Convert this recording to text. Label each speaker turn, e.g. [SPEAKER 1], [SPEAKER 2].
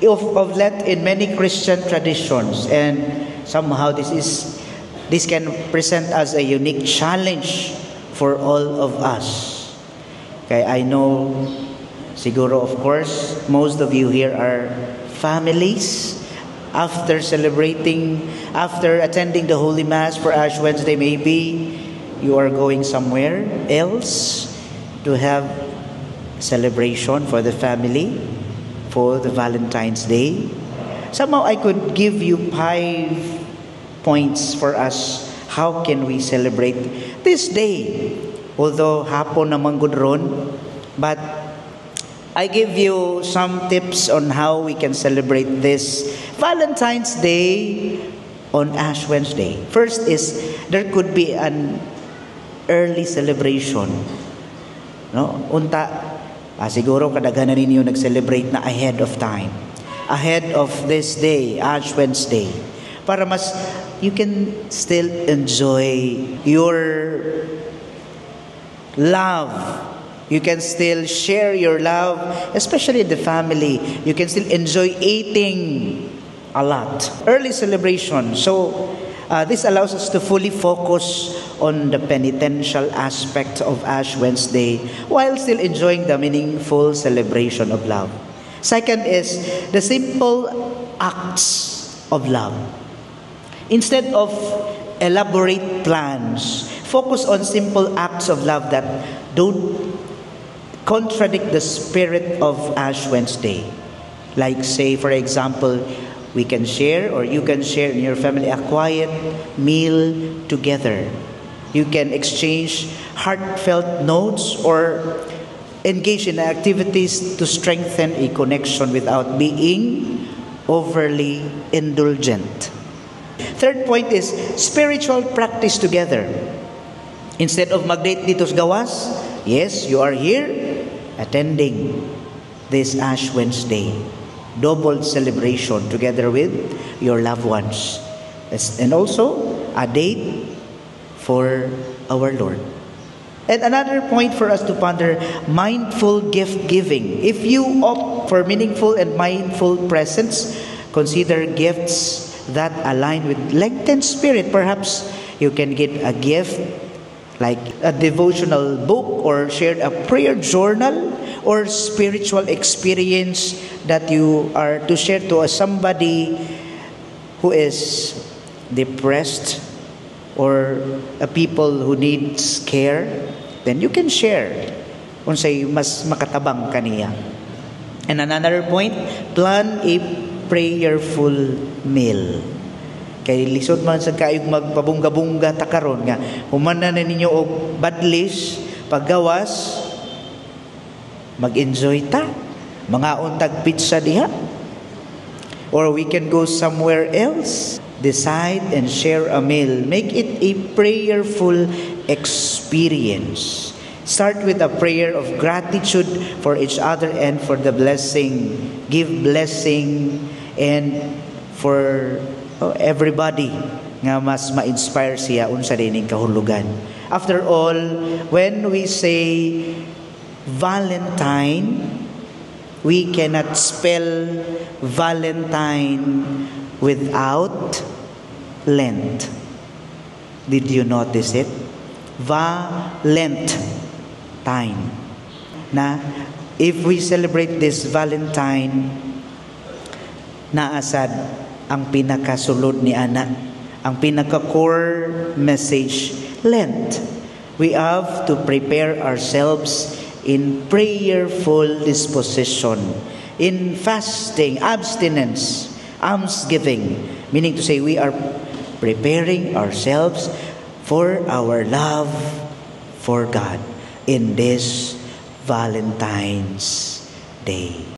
[SPEAKER 1] of Lent in many Christian traditions, and somehow this can present as a unique challenge for all of us. Okay, I know, siguro of course, most of you here are families. After attending the Holy Mass for Ash Wednesday, maybe you are going somewhere else to have celebration for the family for the Valentine's Day. Somehow I could give you 5 points for us. How can we celebrate this day? Although hapon naman gud ron, but I give you some tips on how we can celebrate this Valentine's Day on Ash Wednesday. First is there could be an early celebration. No? Unta, siguro kadaghanan ninyo nag-celebrate na ahead of time. Ahead of this day, Ash Wednesday. Para mas you can still enjoy your love. You can still share your love, especially the family. You can still enjoy eating a lot. Early celebration. So, this allows us to fully focus on the penitential aspect of Ash Wednesday while still enjoying the meaningful celebration of love. Second is the simple acts of love. Instead of elaborate plans, focus on simple acts of love that don't contradict the spirit of Ash Wednesday. Like, say, for example, we can share, or you can share in your family, a quiet meal together. You can exchange heartfelt notes or engage in activities to strengthen a connection without being overly indulgent. Third point is spiritual practice together. Instead of mag-date dito sa gawas, yes, you are here attending this Ash Wednesday. Double celebration together with your loved ones. And also, a date for our Lord. And another point for us to ponder, mindful gift giving. If you opt for meaningful and mindful presents, consider gifts that align with Lenten spirit. Perhaps you can give a gift like a devotional book, or share a prayer journal, or spiritual experience that you are to share to somebody who is depressed or a people who needs care. Then you can share kung say mas makatabang kaniya. And another point, plan a prayerful meal. Kay lisod man sa kaayog magpabungga-bungga takaron nga humana na ninyo og badlis paggawas, mag-enjoy ta, mga untag pizza diha, or we can go somewhere else. Decide and share a meal. Make it a prayerful experience. Start with a prayer of gratitude for each other and for the blessing. Give blessing and for everybody nga mas ma-inspire siya unsa dining kahulugan. After all, when we say Valentine, we cannot spell Valentine without Lent. Did you notice it? Valentine. Na if we celebrate this Valentine, naasad ang pinakasulod ni ana, ang pinaka-core message, Lent. We have to prepare ourselves in prayerful disposition, in fasting, abstinence, almsgiving, meaning to say we are preparing ourselves for our love for God in this Valentine's Day.